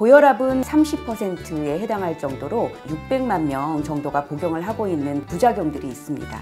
고혈압은 30%에 해당할 정도로 600만 명 정도가 복용을 하고 있는 부작용들이 있습니다.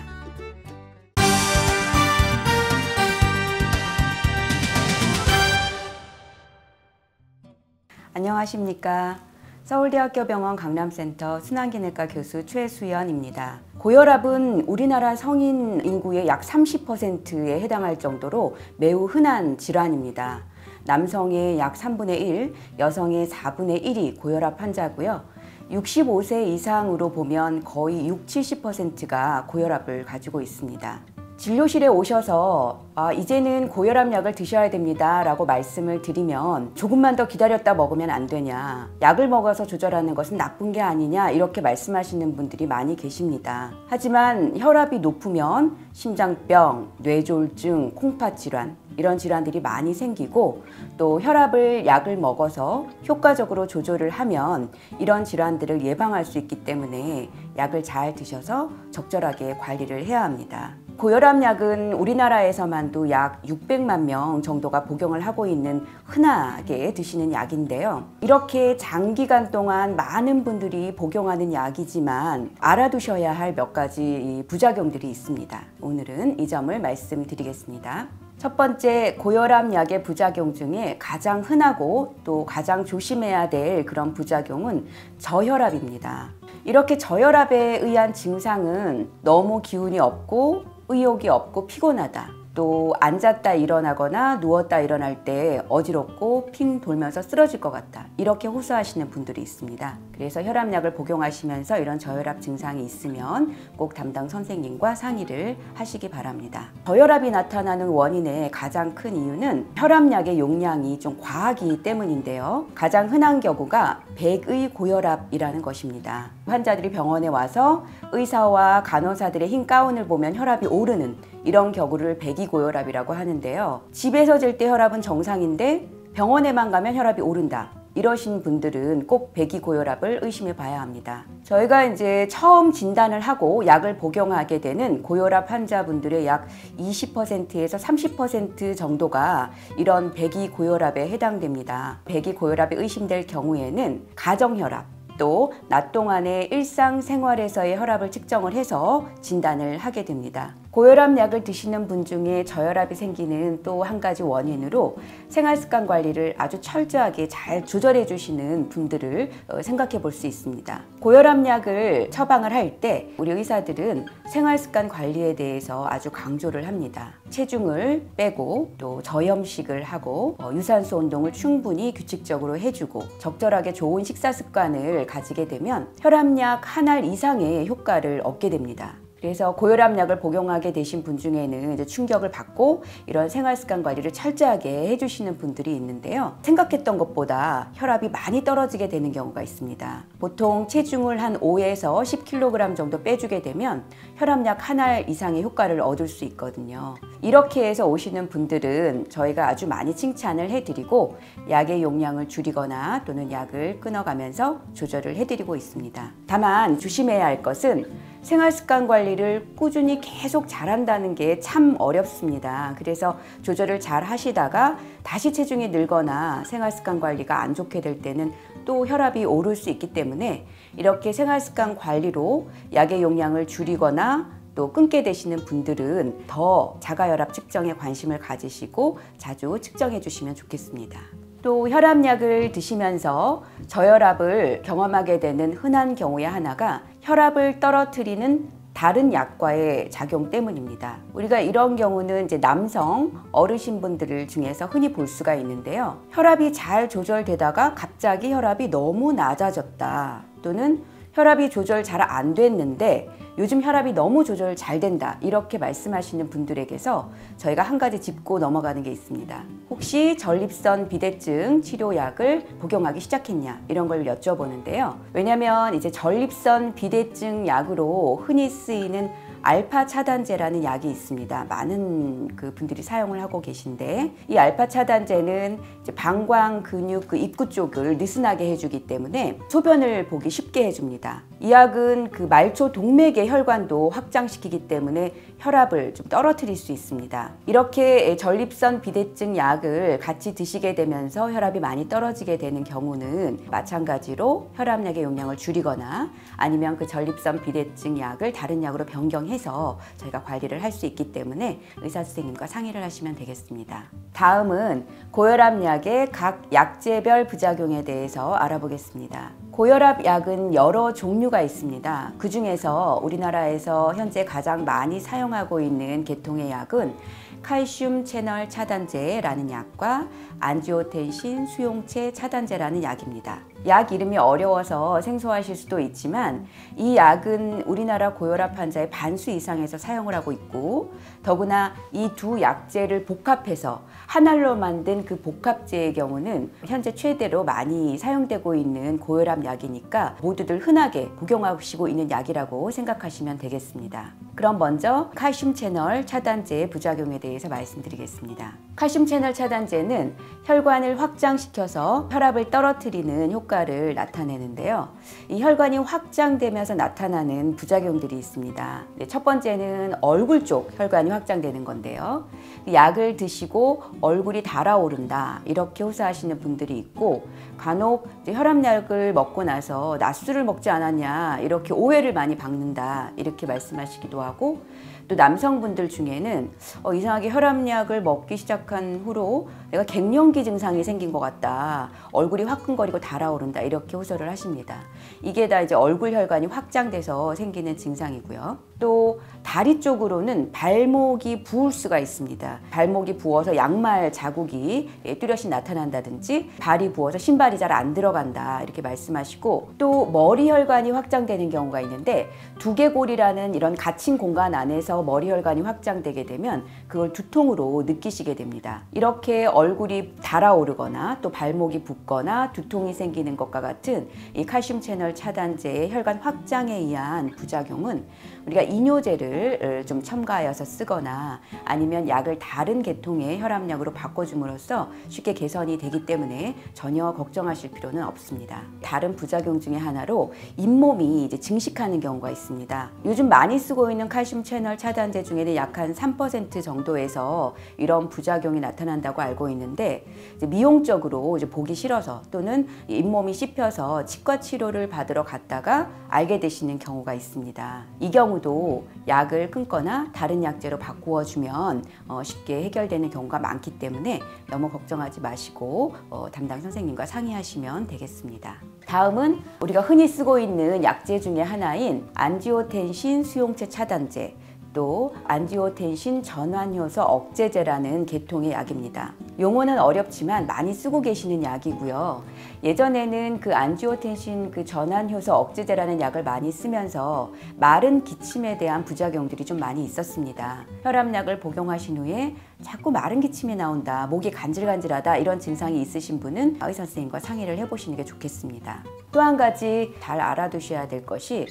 안녕하십니까. 서울대학교 병원 강남센터 순환기내과 교수 최수연입니다. 고혈압은 우리나라 성인 인구의 약 30%에 해당할 정도로 매우 흔한 질환입니다. 남성의 약 3분의 1, 여성의 4분의 1이 고혈압 환자고요. 65세 이상으로 보면 거의 60, 70%가 고혈압을 가지고 있습니다. 진료실에 오셔서 이제는 고혈압 약을 드셔야 됩니다 라고 말씀을 드리면 조금만 더 기다렸다 먹으면 안 되냐, 약을 먹어서 조절하는 것은 나쁜 게 아니냐, 이렇게 말씀하시는 분들이 많이 계십니다. 하지만 혈압이 높으면 심장병, 뇌졸중, 콩팥질환 이런 질환들이 많이 생기고, 또 혈압을 약을 먹어서 효과적으로 조절을 하면 이런 질환들을 예방할 수 있기 때문에 약을 잘 드셔서 적절하게 관리를 해야 합니다. 고혈압 약은 우리나라에서만도 약 600만 명 정도가 복용을 하고 있는 흔하게 드시는 약인데요. 이렇게 장기간 동안 많은 분들이 복용하는 약이지만 알아두셔야 할 몇 가지 부작용들이 있습니다. 오늘은 이 점을 말씀드리겠습니다. 첫 번째, 고혈압 약의 부작용 중에 가장 흔하고 또 가장 조심해야 될 그런 부작용은 저혈압입니다. 이렇게 저혈압에 의한 증상은 너무 기운이 없고 의욕이 없고 피곤하다, 또 앉았다 일어나거나 누웠다 일어날 때 어지럽고 핑 돌면서 쓰러질 것 같다, 이렇게 호소하시는 분들이 있습니다. 그래서 혈압약을 복용하시면서 이런 저혈압 증상이 있으면 꼭 담당 선생님과 상의를 하시기 바랍니다. 저혈압이 나타나는 원인의 가장 큰 이유는 혈압약의 용량이 좀 과하기 때문인데요. 가장 흔한 경우가 백의 고혈압이라는 것입니다. 환자들이 병원에 와서 의사와 간호사들의 흰 가운을 보면 혈압이 오르는 이런 경우를 백의고혈압이라고 하는데요. 집에서 잴 때 혈압은 정상인데 병원에만 가면 혈압이 오른다, 이러신 분들은 꼭 백의고혈압을 의심해 봐야 합니다. 저희가 이제 처음 진단을 하고 약을 복용하게 되는 고혈압 환자분들의 약 20%에서 30% 정도가 이런 백의고혈압에 해당됩니다. 백의고혈압이 의심될 경우에는 가정혈압, 또 낮 동안의 일상생활에서의 혈압을 측정을 해서 진단을 하게 됩니다. 고혈압 약을 드시는 분 중에 저혈압이 생기는 또 한 가지 원인으로 생활습관 관리를 아주 철저하게 잘 조절해 주시는 분들을 생각해 볼 수 있습니다. 고혈압 약을 처방을 할 때 우리 의사들은 생활습관 관리에 대해서 아주 강조를 합니다. 체중을 빼고 또 저염식을 하고 유산소 운동을 충분히 규칙적으로 해주고 적절하게 좋은 식사 습관을 가지게 되면 혈압약 한 알 이상의 효과를 얻게 됩니다. 그래서 고혈압 약을 복용하게 되신 분 중에는 이제 충격을 받고 이런 생활습관 관리를 철저하게 해주시는 분들이 있는데요. 생각했던 것보다 혈압이 많이 떨어지게 되는 경우가 있습니다. 보통 체중을 한 5에서 10kg 정도 빼주게 되면 혈압약 한 알 이상의 효과를 얻을 수 있거든요. 이렇게 해서 오시는 분들은 저희가 아주 많이 칭찬을 해드리고 약의 용량을 줄이거나 또는 약을 끊어가면서 조절을 해드리고 있습니다. 다만 조심해야 할 것은 생활습관 관리를 꾸준히 계속 잘한다는 게 참 어렵습니다. 그래서 조절을 잘 하시다가 다시 체중이 늘거나 생활습관 관리가 안 좋게 될 때는 또 혈압이 오를 수 있기 때문에 이렇게 생활습관 관리로 약의 용량을 줄이거나 또 끊게 되시는 분들은 더 자가혈압 측정에 관심을 가지시고 자주 측정해 주시면 좋겠습니다. 또 혈압약을 드시면서 저혈압을 경험하게 되는 흔한 경우의 하나가 혈압을 떨어뜨리는 다른 약과의 작용 때문입니다. 우리가 이런 경우는 이제 남성 어르신분들 중에서 흔히 볼 수가 있는데요. 혈압이 잘 조절되다가 갑자기 혈압이 너무 낮아졌다, 또는 혈압이 조절 잘 안 됐는데 요즘 혈압이 너무 조절 잘 된다, 이렇게 말씀하시는 분들에게서 저희가 한 가지 짚고 넘어가는 게 있습니다. 혹시 전립선 비대증 치료약을 복용하기 시작했냐, 이런 걸 여쭤보는데요. 왜냐하면 이제 전립선 비대증 약으로 흔히 쓰이는 알파 차단제라는 약이 있습니다. 많은 분들이 사용을 하고 계신데 이 알파 차단제는 이제 방광 근육 입구 쪽을 느슨하게 해주기 때문에 소변을 보기 쉽게 해줍니다. 이 약은 말초 동맥의 혈관도 확장시키기 때문에 혈압을 좀 떨어뜨릴 수 있습니다. 이렇게 전립선 비대증 약을 같이 드시게 되면서 혈압이 많이 떨어지게 되는 경우는 마찬가지로 혈압약의 용량을 줄이거나 아니면 전립선 비대증 약을 다른 약으로 변경해서 저희가 관리를 할 수 있기 때문에 의사 선생님과 상의를 하시면 되겠습니다. 다음은 고혈압 약의 각 약제별 부작용에 대해서 알아보겠습니다. 고혈압 약은 여러 종류가 있습니다. 그 중에서 우리나라에서 현재 가장 많이 사용하고 있는 계통의 약은 칼슘 채널 차단제라는 약과 안지오텐신 수용체 차단제라는 약입니다. 약 이름이 어려워서 생소하실 수도 있지만 이 약은 우리나라 고혈압 환자의 반수 이상에서 사용을 하고 있고 더구나 이 두 약제를 복합해서 한 알로 만든 복합제의 경우는 현재 최대로 많이 사용되고 있는 고혈압 약이니까 모두들 흔하게 복용하시고 있는 약이라고 생각하시면 되겠습니다. 그럼 먼저 칼슘 채널 차단제의 부작용에 대해서 말씀드리겠습니다. 칼슘 채널 차단제는 혈관을 확장시켜서 혈압을 떨어뜨리는 효과를 나타내는데요. 이 혈관이 확장되면서 나타나는 부작용들이 있습니다. 첫 번째는 얼굴 쪽 혈관이 확장되는 건데요. 약을 드시고 얼굴이 달아오른다 이렇게 호소하시는 분들이 있고 간혹 혈압약을 먹고 나서 낮술을 먹지 않았냐 이렇게 오해를 많이 받는다 이렇게 말씀하시기도 하고 또 남성분들 중에는 이상하게 혈압약을 먹기 시작한 후로 내가 갱년기 증상이 생긴 것 같다. 얼굴이 화끈거리고 달아오른다. 이렇게 호소를 하십니다. 이게 다 이제 얼굴 혈관이 확장돼서 생기는 증상이고요. 또 다리 쪽으로는 발목이 부을 수가 있습니다. 발목이 부어서 양말 자국이 뚜렷이 나타난다든지 발이 부어서 신발이 잘 안 들어간다. 이렇게 말씀하시고 또 머리 혈관이 확장되는 경우가 있는데 두개골이라는 이런 갇힌 공간 안에서 머리 혈관이 확장되게 되면 그걸 두통으로 느끼시게 됩니다. 이렇게 얼굴이 달아오르거나 또 발목이 붓거나 두통이 생기는 것과 같은 이 칼슘 채널 차단제의 혈관 확장에 의한 부작용은 우리가 이뇨제를 좀 첨가하여서 쓰거나 아니면 약을 다른 계통의 혈압약으로 바꿔줌으로써 쉽게 개선이 되기 때문에 전혀 걱정하실 필요는 없습니다. 다른 부작용 중에 하나로 잇몸이 이제 증식하는 경우가 있습니다. 요즘 많이 쓰고 있는 칼슘 채널 차단제 중에는 약 한 3% 정도에서 이런 부작용이 나타난다고 알고 있는데 이제 미용적으로 이제 보기 싫어서 또는 잇몸이 씹혀서 치과 치료를 받으러 갔다가 알게 되시는 경우가 있습니다. 이 경우도 약을 끊거나 다른 약제로 바꾸어 주면 쉽게 해결되는 경우가 많기 때문에 너무 걱정하지 마시고 담당 선생님과 상의하시면 되겠습니다. 다음은 우리가 흔히 쓰고 있는 약제 중에 하나인 안지오텐신 수용체 차단제 또 안지오텐신 전환효소 억제제라는 계통의 약입니다. 용어는 어렵지만 많이 쓰고 계시는 약이고요. 예전에는 안지오텐신 전환효소 억제제라는 약을 많이 쓰면서 마른 기침에 대한 부작용들이 좀 많이 있었습니다. 혈압약을 복용하신 후에 자꾸 마른 기침이 나온다, 목이 간질간질하다 이런 증상이 있으신 분은 의사 선생님과 상의를 해보시는 게 좋겠습니다. 또 한 가지 잘 알아두셔야 될 것이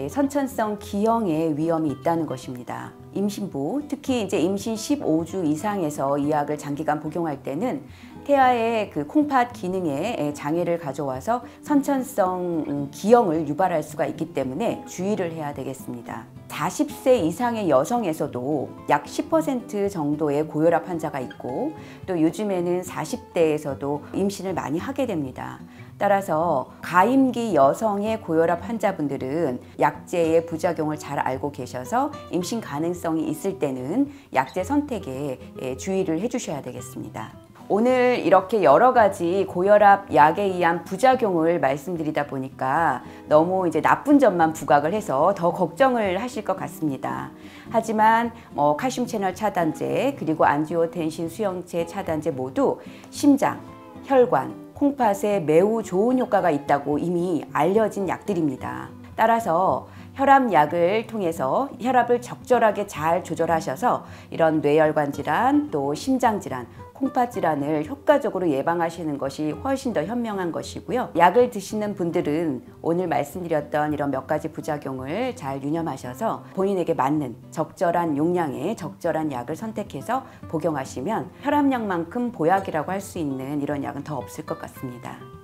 선천성 기형의 위험이 있다는 것입니다. 임신부, 특히 이제 임신 15주 이상에서 이 약을 장기간 복용할 때는 태아의 콩팥 기능에 장애를 가져와서 선천성 기형을 유발할 수가 있기 때문에 주의를 해야 되겠습니다. 40세 이상의 여성에서도 약 10% 정도의 고혈압 환자가 있고 또 요즘에는 40대에서도 임신을 많이 하게 됩니다. 따라서 가임기 여성의 고혈압 환자분들은 약제의 부작용을 잘 알고 계셔서 임신 가능성이 있을 때는 약제 선택에 주의를 해주셔야 되겠습니다. 오늘 이렇게 여러 가지 고혈압 약에 의한 부작용을 말씀드리다 보니까 너무 이제 나쁜 점만 부각을 해서 더 걱정을 하실 것 같습니다. 하지만 칼슘 채널 차단제 그리고 안지오텐신 수용체 차단제 모두 심장, 혈관, 콩팥에 매우 좋은 효과가 있다고 이미 알려진 약들입니다. 따라서 혈압약을 통해서 혈압을 적절하게 잘 조절하셔서 이런 뇌혈관 질환 또 심장 질환, 콩팥 질환을 효과적으로 예방하시는 것이 훨씬 더 현명한 것이고요. 약을 드시는 분들은 오늘 말씀드렸던 이런 몇 가지 부작용을 잘 유념하셔서 본인에게 맞는 적절한 용량의 적절한 약을 선택해서 복용하시면 혈압약만큼 보약이라고 할 수 있는 이런 약은 더 없을 것 같습니다.